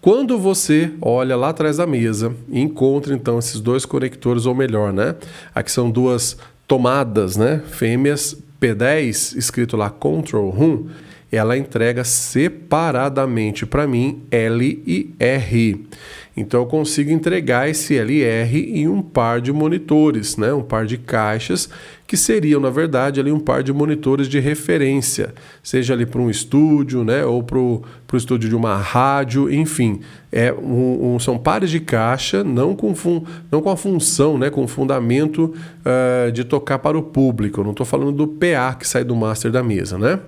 Quando você olha lá atrás da mesa e encontra então esses dois conectores, ou melhor, né? Aqui são duas tomadas, né? Fêmeas P10, escrito lá Control Room, ela entrega separadamente para mim L e R. Então eu consigo entregar esse L e R em um par de monitores, né? Um par de caixas que seriam, na verdade, ali um par de monitores de referência, seja ali para um estúdio, né? Ou para o estúdio de uma rádio, enfim. São pares de caixa, não com a função, né? Com o fundamento de tocar para o público. Eu não estou falando do PA que sai do master da mesa, né?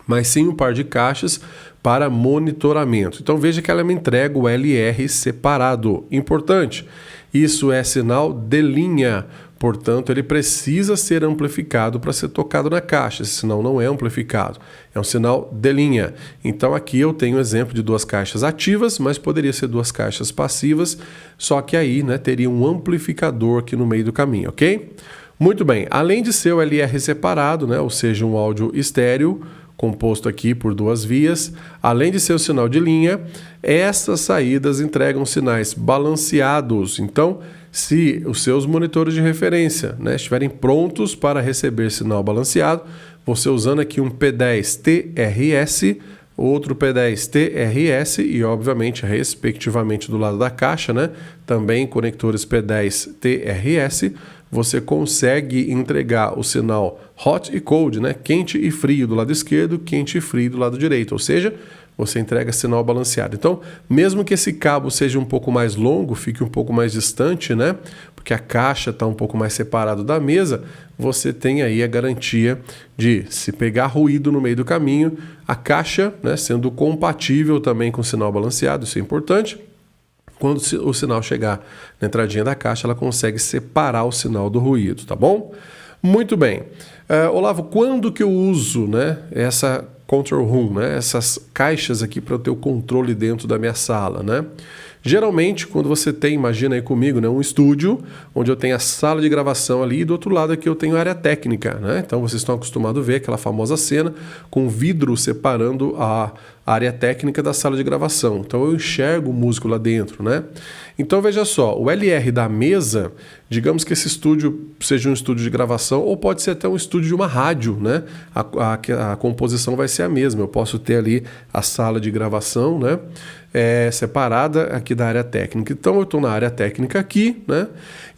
Mas sim um par de caixas para monitoramento. Então veja que ela me entrega o LR separado. Importante, isso é sinal de linha, portanto ele precisa ser amplificado para ser tocado na caixa, esse sinal não é amplificado, é um sinal de linha. Então aqui eu tenho exemplo de duas caixas ativas, mas poderia ser duas caixas passivas, só que aí, né, teria um amplificador aqui no meio do caminho, ok? Muito bem, além de ser o LR separado, né, ou seja, um áudio estéreo, composto aqui por duas vias, além de ser o sinal de linha, essas saídas entregam sinais balanceados. Então, se os seus monitores de referência, né, estiverem prontos para receber sinal balanceado, você usando aqui um P10 TRS, outro P10 TRS e, obviamente, respectivamente do lado da caixa, né, também conectores P10 TRS, você consegue entregar o sinal hot e cold, né? Quente e frio do lado esquerdo, quente e frio do lado direito, ou seja, você entrega sinal balanceado. Então, mesmo que esse cabo seja um pouco mais longo, fique um pouco mais distante, né? Porque a caixa está um pouco mais separado da mesa, você tem aí a garantia de, se pegar ruído no meio do caminho, a caixa, né, sendo compatível também com o sinal balanceado, isso é importante. Quando o sinal chegar na entradinha da caixa, ela consegue separar o sinal do ruído, tá bom? Muito bem. Olavo, quando que eu uso, né, essa control room, né, essas caixas aqui para eu ter o controle dentro da minha sala, né? Geralmente, quando você tem, imagina aí comigo, né, um estúdio, onde eu tenho a sala de gravação ali, e do outro lado aqui eu tenho a área técnica, né? Então vocês estão acostumados a ver aquela famosa cena com vidro separando a área técnica da sala de gravação. Então eu enxergo o músico lá dentro, né? Então veja só, o LR da mesa, digamos que esse estúdio seja um estúdio de gravação ou pode ser até um estúdio de uma rádio, né? A composição vai ser a mesma. Eu posso ter ali a sala de gravação, né, separada aqui da área técnica. Então eu estou na área técnica aqui, né?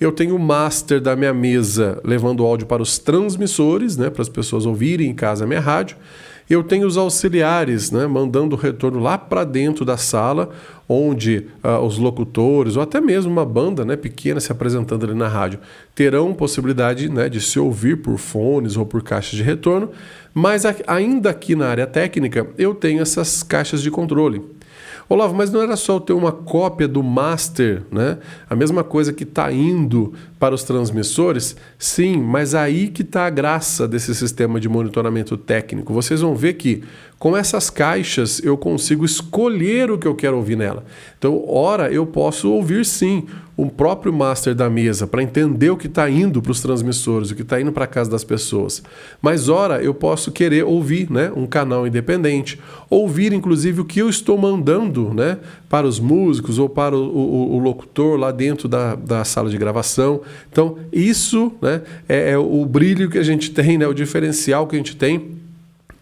Eu tenho o master da minha mesa levando o áudio para os transmissores, né, para as pessoas ouvirem em casa a minha rádio. Eu tenho os auxiliares, né, mandando o retorno lá para dentro da sala, onde os locutores, ou até mesmo uma banda, né, pequena se apresentando ali na rádio, terão possibilidade, né, de se ouvir por fones ou por caixas de retorno, mas ainda aqui na área técnica eu tenho essas caixas de controle. Olavo, mas não era só eu ter uma cópia do master, né? A mesma coisa que está indo para os transmissores? Sim, mas aí que está a graça desse sistema de monitoramento técnico. Vocês vão ver que com essas caixas eu consigo escolher o que eu quero ouvir nela. Então, ora, eu posso ouvir sim o próprio master da mesa para entender o que está indo para os transmissores, o que está indo para a casa das pessoas. Mas, ora, eu posso querer ouvir, né, um canal independente, ouvir inclusive o que eu estou mandando, né, para os músicos ou para o locutor lá dentro da sala de gravação. Então, isso, né, é o brilho que a gente tem, né, o diferencial que a gente tem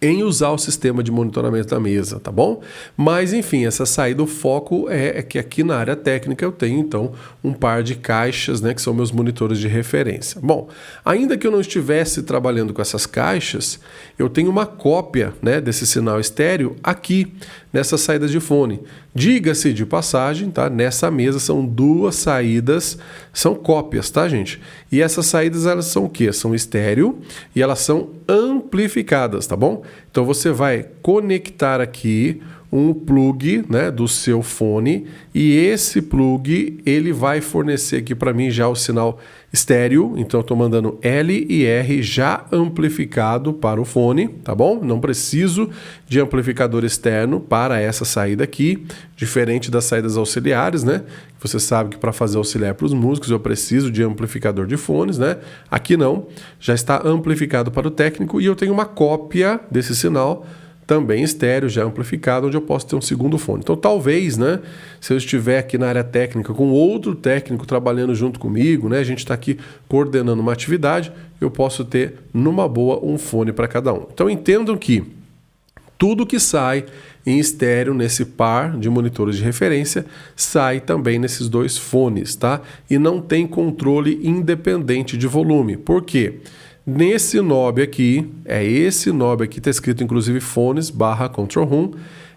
em usar o sistema de monitoramento da mesa, tá bom? Mas, enfim, essa saída, o foco é que aqui na área técnica eu tenho, então, um par de caixas, né, que são meus monitores de referência. Bom, ainda que eu não estivesse trabalhando com essas caixas, eu tenho uma cópia, né, desse sinal estéreo aqui, nessa saída de fone. Diga-se de passagem, tá? Nessa mesa são duas saídas, são cópias, tá, gente? E essas saídas, elas são o quê? São estéreo e elas são amplificadas, tá bom? Então você vai conectar aqui um plug, né, do seu fone e esse plug ele vai fornecer aqui para mim já o sinal estéreo. Então eu estou mandando L e R já amplificado para o fone, tá bom? Não preciso de amplificador externo para essa saída aqui, diferente das saídas auxiliares, né? Você sabe que para fazer auxiliar para os músicos eu preciso de amplificador de fones, né? Aqui não, já está amplificado para o técnico e eu tenho uma cópia desse sinal também estéreo, já amplificado, onde eu posso ter um segundo fone. Então talvez, né, se eu estiver aqui na área técnica com outro técnico trabalhando junto comigo, né, a gente está aqui coordenando uma atividade, eu posso ter numa boa um fone para cada um. Então entendam que tudo que sai em estéreo nesse par de monitores de referência sai também nesses dois fones, tá? E não tem controle independente de volume. Por quê? Nesse knob aqui, esse knob aqui, está escrito inclusive fones/control room,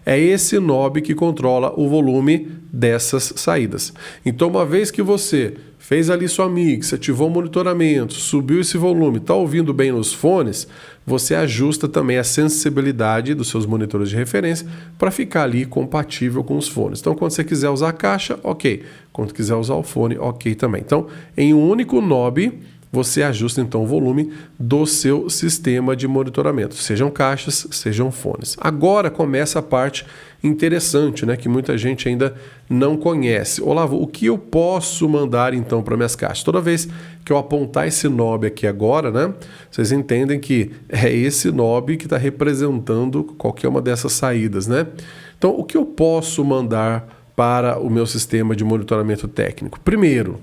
é esse knob que controla o volume dessas saídas. Então, uma vez que você fez ali sua mix, ativou o monitoramento, subiu esse volume, está ouvindo bem nos fones, você ajusta também a sensibilidade dos seus monitores de referência para ficar ali compatível com os fones. Então, quando você quiser usar a caixa, ok. Quando quiser usar o fone, ok também. Então, em um único knob, você ajusta então o volume do seu sistema de monitoramento, sejam caixas, sejam fones. Agora começa a parte interessante, né, que muita gente ainda não conhece. Olavo, o que eu posso mandar então para minhas caixas? Toda vez que eu apontar esse knob aqui agora, né, vocês entendem que é esse knob que está representando qualquer uma dessas saídas, né? Então, o que eu posso mandar para o meu sistema de monitoramento técnico? Primeiro,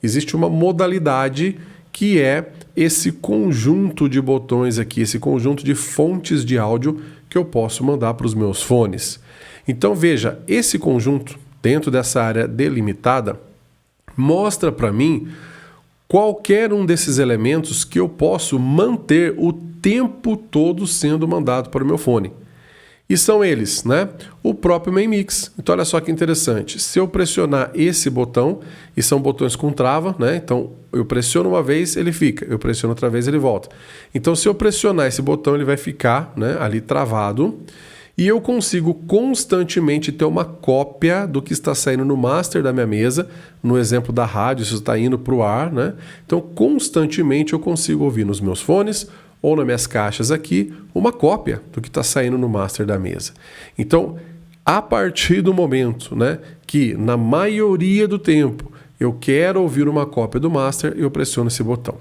existe uma modalidade que é esse conjunto de botões aqui, esse conjunto de fontes de áudio que eu posso mandar para os meus fones. Então veja, esse conjunto, dentro dessa área delimitada, mostra para mim qualquer um desses elementos que eu posso manter o tempo todo sendo mandado para o meu fone. E são eles, né? O próprio Main Mix. Então olha só que interessante. Se eu pressionar esse botão, e são botões com trava, né? Então eu pressiono uma vez, ele fica. Eu pressiono outra vez, ele volta. Então se eu pressionar esse botão, ele vai ficar, né, ali travado. E eu consigo constantemente ter uma cópia do que está saindo no master da minha mesa. No exemplo da rádio, isso está indo para o ar, né? Então constantemente eu consigo ouvir nos meus fones ou nas minhas caixas aqui, uma cópia do que está saindo no master da mesa. Então, a partir do momento, né, que na maioria do tempo eu quero ouvir uma cópia do master, eu pressiono esse botão.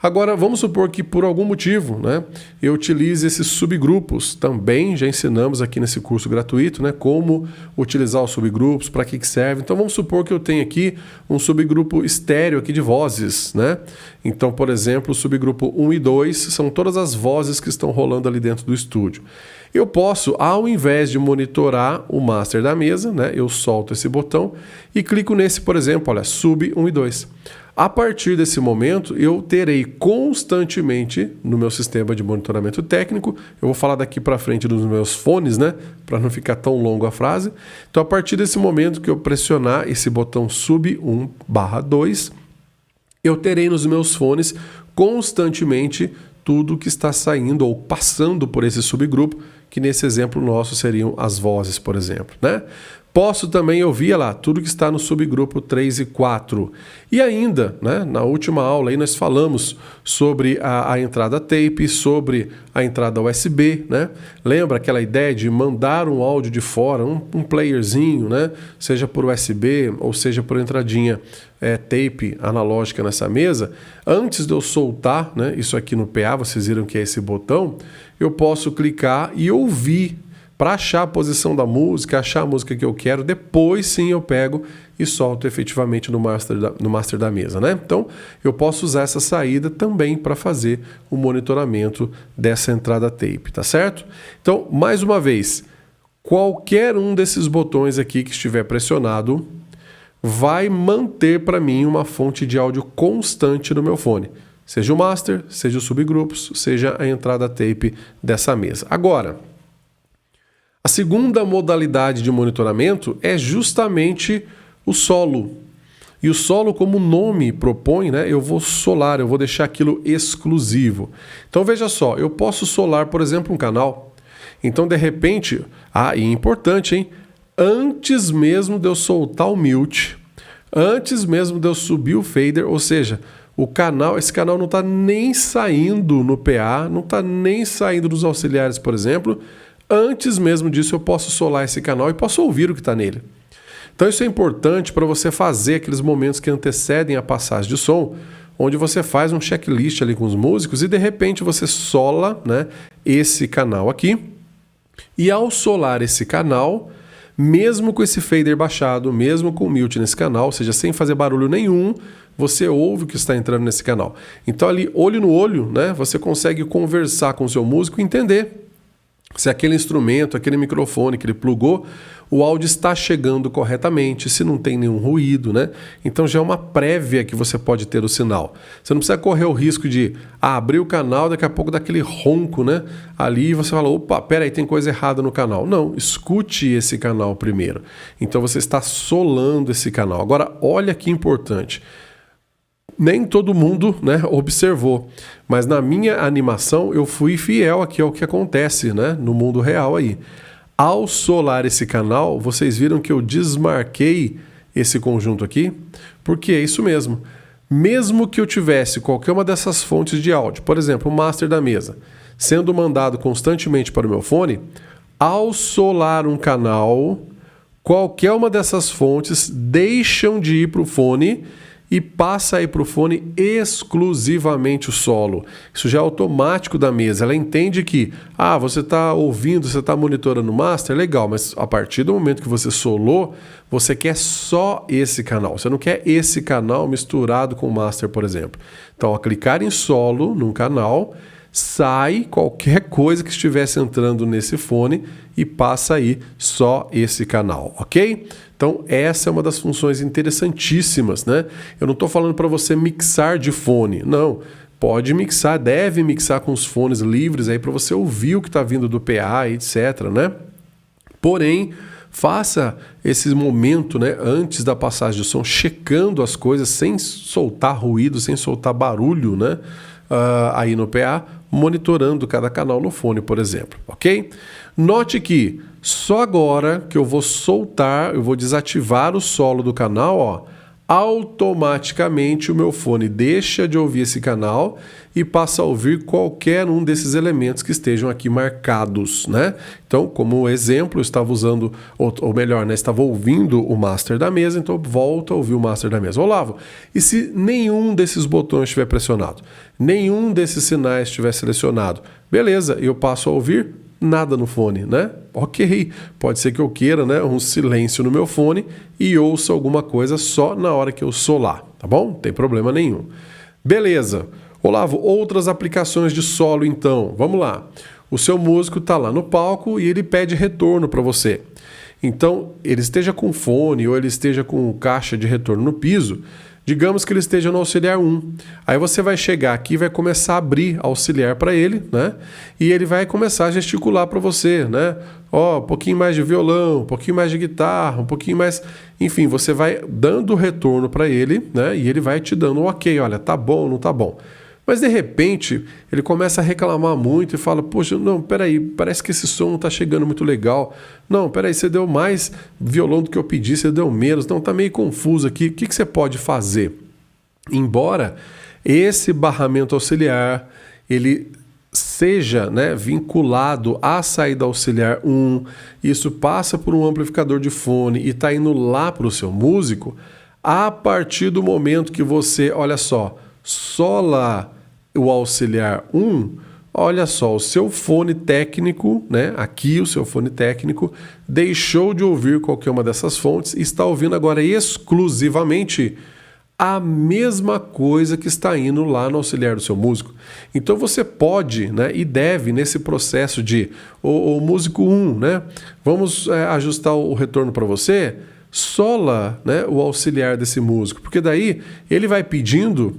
Agora, vamos supor que por algum motivo, né, eu utilize esses subgrupos. Também já ensinamos aqui nesse curso gratuito, né, como utilizar os subgrupos, para que serve. Então, vamos supor que eu tenho aqui um subgrupo estéreo aqui de vozes, né? Então, por exemplo, o subgrupo 1 e 2 são todas as vozes que estão rolando ali dentro do estúdio. Eu posso, ao invés de monitorar o master da mesa, né, eu solto esse botão e clico nesse, por exemplo, olha, sub 1 e 2. A partir desse momento, eu terei constantemente no meu sistema de monitoramento técnico, eu vou falar daqui para frente dos meus fones, né, para não ficar tão longo a frase. Então, a partir desse momento que eu pressionar esse botão sub 1/2, eu terei nos meus fones constantemente tudo que está saindo ou passando por esse subgrupo, que nesse exemplo nosso seriam as vozes, por exemplo, né? Posso também ouvir lá tudo que está no subgrupo 3 e 4. E ainda, né, na última aula aí nós falamos sobre a entrada tape, sobre a entrada USB, né? Lembra aquela ideia de mandar um áudio de fora, um playerzinho, né? Seja por USB ou seja por entradinha tape analógica nessa mesa. Antes de eu soltar, né, isso aqui no PA, vocês viram que é esse botão, eu posso clicar e ouvir para achar a posição da música, achar a música que eu quero. Depois sim eu pego e solto efetivamente no master da mesa, né? Então eu posso usar essa saída também para fazer o monitoramento dessa entrada tape, tá certo? Então, mais uma vez, qualquer um desses botões aqui que estiver pressionado vai manter para mim uma fonte de áudio constante no meu fone. Seja o master, seja os subgrupos, seja a entrada tape dessa mesa. Agora, a segunda modalidade de monitoramento é justamente o solo. E o solo, como o nome propõe, né, eu vou solar, eu vou deixar aquilo exclusivo. Então veja só, eu posso solar, por exemplo, um canal. Então de repente, e importante, hein? Antes mesmo de eu soltar o mute, antes mesmo de eu subir o fader, ou seja, esse canal não está nem saindo no PA, não está nem saindo dos auxiliares, por exemplo. Antes mesmo disso eu posso solar esse canal e posso ouvir o que está nele. Então isso é importante para você fazer aqueles momentos que antecedem a passagem de som, onde você faz um checklist ali com os músicos e de repente você sola, né, esse canal aqui E ao solar esse canal, mesmo com esse fader baixado, mesmo com o mute nesse canal, ou seja, sem fazer barulho nenhum, você ouve o que está entrando nesse canal. Então ali, olho no olho, né, você consegue conversar com o seu músico e entender se aquele instrumento, aquele microfone que ele plugou, o áudio está chegando corretamente, se não tem nenhum ruído, né? Então já é uma prévia que você pode ter do sinal. Você não precisa correr o risco de abrir o canal, daqui a pouco dá aquele ronco, né? Ali você fala, opa, peraí, tem coisa errada no canal. Não, escute esse canal primeiro. Então você está solando esse canal. Agora, olha que importante. Nem todo mundo, né, observou, mas na minha animação eu fui fiel aqui ao que acontece, né, no mundo real aí. Ao solar esse canal, vocês viram que eu desmarquei esse conjunto aqui? Porque é isso mesmo. Mesmo que eu tivesse qualquer uma dessas fontes de áudio, por exemplo, o master da mesa, sendo mandado constantemente para o meu fone, ao solar um canal, qualquer uma dessas fontes deixam de ir para o fone e passa aí para o fone exclusivamente o solo. Isso já é automático da mesa. Ela entende que, você está ouvindo, você está monitorando o master, legal, mas a partir do momento que você solou, você quer só esse canal. Você não quer esse canal misturado com o master, por exemplo. Então, ao clicar em solo num canal, sai qualquer coisa que estivesse entrando nesse fone e passa aí só esse canal, ok? Então essa é uma das funções interessantíssimas, né? Eu não estou falando para você mixar de fone, não. Pode mixar, deve mixar com os fones livres aí para você ouvir o que está vindo do PA, etc, né? Porém, faça esse momento, né, antes da passagem de som, checando as coisas sem soltar ruído, sem soltar barulho, né? Aí no PA, monitorando cada canal no fone, por exemplo, ok? Note que só agora que eu vou soltar, eu vou desativar o solo do canal, ó, automaticamente o meu fone deixa de ouvir esse canal e passa a ouvir qualquer um desses elementos que estejam aqui marcados, né? Então, como exemplo, eu estava usando, ou melhor, né, estava ouvindo o master da mesa, então volto a ouvir o master da mesa. Olavo, e se nenhum desses botões estiver pressionado? Nenhum desses sinais estiver selecionado? Beleza, eu passo a ouvir nada no fone, né? Ok, pode ser que eu queira, né, um silêncio no meu fone e ouça alguma coisa só na hora que eu solar, tá bom? Não tem problema nenhum. Beleza. Olavo, outras aplicações de solo então. Vamos lá. O seu músico está lá no palco e ele pede retorno para você. Então, ele esteja com fone ou ele esteja com caixa de retorno no piso, digamos que ele esteja no auxiliar 1. Aí você vai chegar aqui e vai começar a abrir auxiliar para ele, né? E ele vai começar a gesticular para você, né? Ó, um pouquinho mais de violão, um pouquinho mais de guitarra, um pouquinho mais... Enfim, você vai dando retorno para ele, né? E ele vai te dando um ok, olha, tá bom, não tá bom. Mas de repente, ele começa a reclamar muito e fala, poxa, não, peraí, parece que esse som não está chegando muito legal. Não, peraí, você deu mais violão do que eu pedi, você deu menos. Não, está meio confuso aqui. O que você pode fazer? Embora esse barramento auxiliar, ele seja, né, vinculado à saída auxiliar 1, isso passa por um amplificador de fone e está indo lá para o seu músico, a partir do momento que você, olha só, sola o auxiliar 1, olha só, o seu fone técnico, né, aqui o seu fone técnico, deixou de ouvir qualquer uma dessas fontes e está ouvindo agora exclusivamente a mesma coisa que está indo lá no auxiliar do seu músico. Então você pode, né, e deve, nesse processo de o músico 1, né, vamos ajustar o retorno para você, sola, né, o auxiliar desse músico, porque daí ele vai pedindo,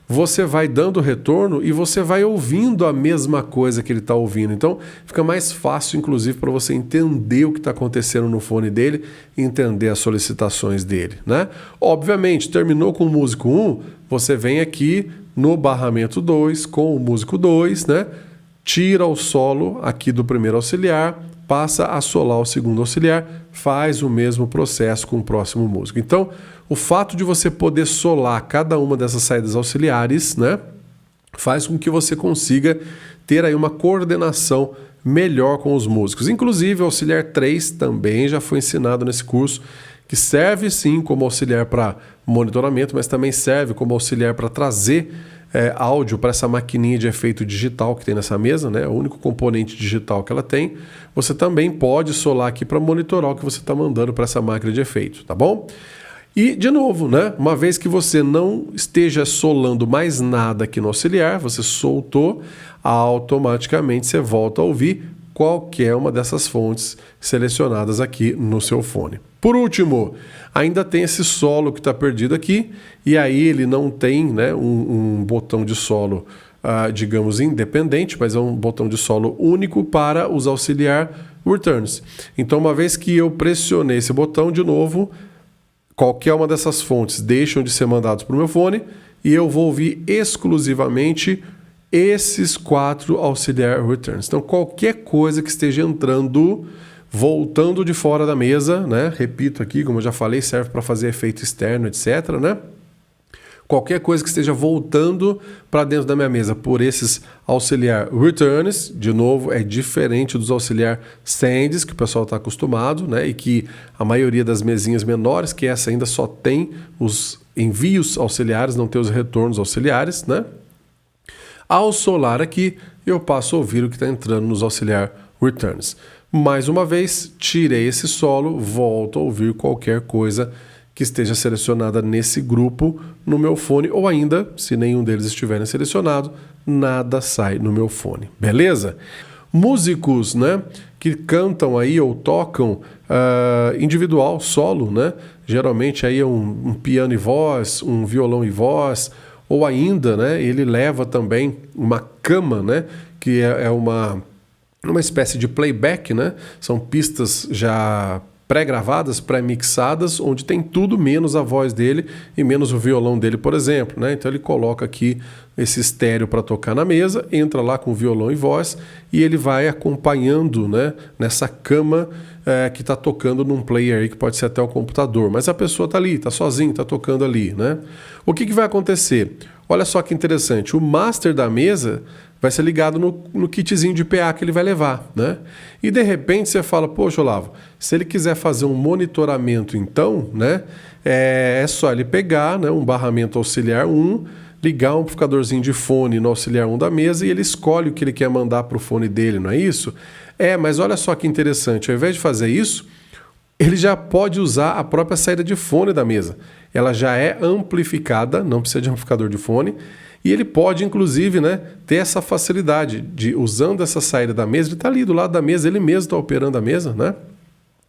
você vai dando retorno e você vai ouvindo a mesma coisa que ele está ouvindo. Então fica mais fácil, inclusive, para você entender o que está acontecendo no fone dele e entender as solicitações dele, né? Obviamente, terminou com o músico 1, você vem aqui no barramento 2 com o músico 2, né? Tira o solo aqui do primeiro auxiliar, passa a solar o segundo auxiliar, faz o mesmo processo com o próximo músico. Então, o fato de você poder solar cada uma dessas saídas auxiliares, né, faz com que você consiga ter aí uma coordenação melhor com os músicos. Inclusive, o auxiliar 3 também já foi ensinado nesse curso, que serve sim como auxiliar para monitoramento, mas também serve como auxiliar para trazer áudio para essa maquininha de efeito digital que tem nessa mesa, né? O único componente digital que ela tem. Você também pode solar aqui para monitorar o que você está mandando para essa máquina de efeito, tá bom? E, de novo, né? Uma vez que você não esteja solando mais nada aqui no auxiliar, você soltou, automaticamente você volta a ouvir qualquer uma dessas fontes selecionadas aqui no seu fone. Por último, ainda tem esse solo que está perdido aqui, e aí ele não tem, né, um botão de solo, digamos, independente, mas é um botão de solo único para os auxiliar returns. Então, uma vez que eu pressionei esse botão de novo, qualquer uma dessas fontes deixam de ser mandados para o meu fone e eu vou ouvir exclusivamente esses 4 auxiliar returns. Então, qualquer coisa que esteja entrando, voltando de fora da mesa, né? Repito aqui, como eu já falei, serve para fazer efeito externo, etc., né? Qualquer coisa que esteja voltando para dentro da minha mesa por esses auxiliar returns, de novo, é diferente dos auxiliar sends, que o pessoal está acostumado, né? E que a maioria das mesinhas menores, que essa ainda só tem os envios auxiliares, não tem os retornos auxiliares, né? Ao solar aqui, eu passo a ouvir o que está entrando nos auxiliar returns. Mais uma vez, tirei esse solo, volto a ouvir qualquer coisa que esteja selecionada nesse grupo no meu fone, ou ainda, se nenhum deles estiverem selecionado, nada sai no meu fone. Beleza? Músicos, né, que cantam aí ou tocam individual, solo, né? Geralmente aí é um piano e voz, um violão e voz, ou ainda, né, ele leva também uma cama, né, que é uma espécie de playback, né? São pistas já pré-gravadas, pré-mixadas, onde tem tudo menos a voz dele e menos o violão dele, por exemplo, né? Então ele coloca aqui esse estéreo para tocar na mesa, entra lá com violão e voz e ele vai acompanhando, né, nessa cama que está tocando num player aí que pode ser até o computador, mas a pessoa está ali, está sozinha, está tocando ali, né? O que vai acontecer? Olha só que interessante, o master da mesa vai ser ligado no kitzinho de PA que ele vai levar, né? E de repente você fala, poxa, Olavo, se ele quiser fazer um monitoramento então, né, é só ele pegar, né, um barramento auxiliar 1, ligar um amplificadorzinho de fone no auxiliar 1 da mesa e ele escolhe o que ele quer mandar para o fone dele, não é isso? Mas olha só que interessante, ao invés de fazer isso, ele já pode usar a própria saída de fone da mesa. Ela já é amplificada, não precisa de amplificador de fone, e ele pode, inclusive, né, ter essa facilidade de, usando essa saída da mesa, ele está ali do lado da mesa, ele mesmo está operando a mesa, né?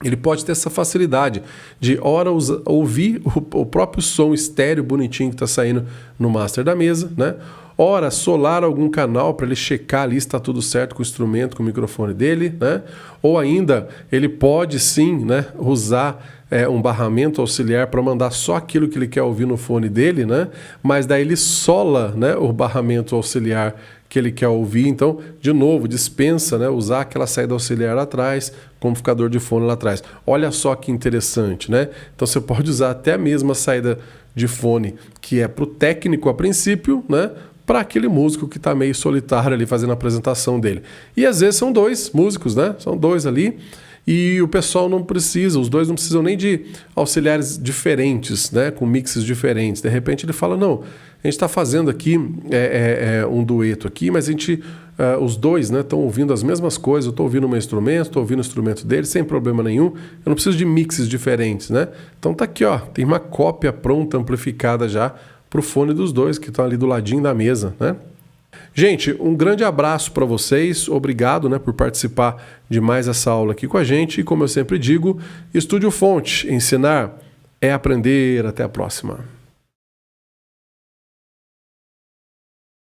Ele pode ter essa facilidade de, ora, ouvir o próprio som estéreo bonitinho que está saindo no master da mesa, né? Ora, solar algum canal para ele checar ali se está tudo certo com o instrumento, com o microfone dele, né? Ou ainda, ele pode sim, né, usar um barramento auxiliar para mandar só aquilo que ele quer ouvir no fone dele, né? Mas daí ele sola, né, o barramento auxiliar que ele quer ouvir. Então, de novo, dispensa, né, usar aquela saída auxiliar lá atrás, com o amplificador de fone lá atrás. Olha só que interessante, né? Então você pode usar até a mesma saída de fone que é para o técnico a princípio, né, para aquele músico que está meio solitário ali fazendo a apresentação dele. E às vezes são 2 músicos, né? São 2 ali. E o pessoal não precisa, os 2 não precisam nem de auxiliares diferentes, né, com mixes diferentes. De repente ele fala, não, a gente está fazendo aqui um dueto aqui, mas a gente, os 2, né, estão ouvindo as mesmas coisas, eu estou ouvindo o meu instrumento, estou ouvindo o instrumento dele, sem problema nenhum, eu não preciso de mixes diferentes, né? Então tá aqui, ó, tem uma cópia pronta, amplificada já, para o fone dos 2, que estão ali do ladinho da mesa, né? Gente, um grande abraço para vocês, obrigado, né, por participar de mais essa aula aqui com a gente e como eu sempre digo, Estúdio Fonte, ensinar é aprender, até a próxima.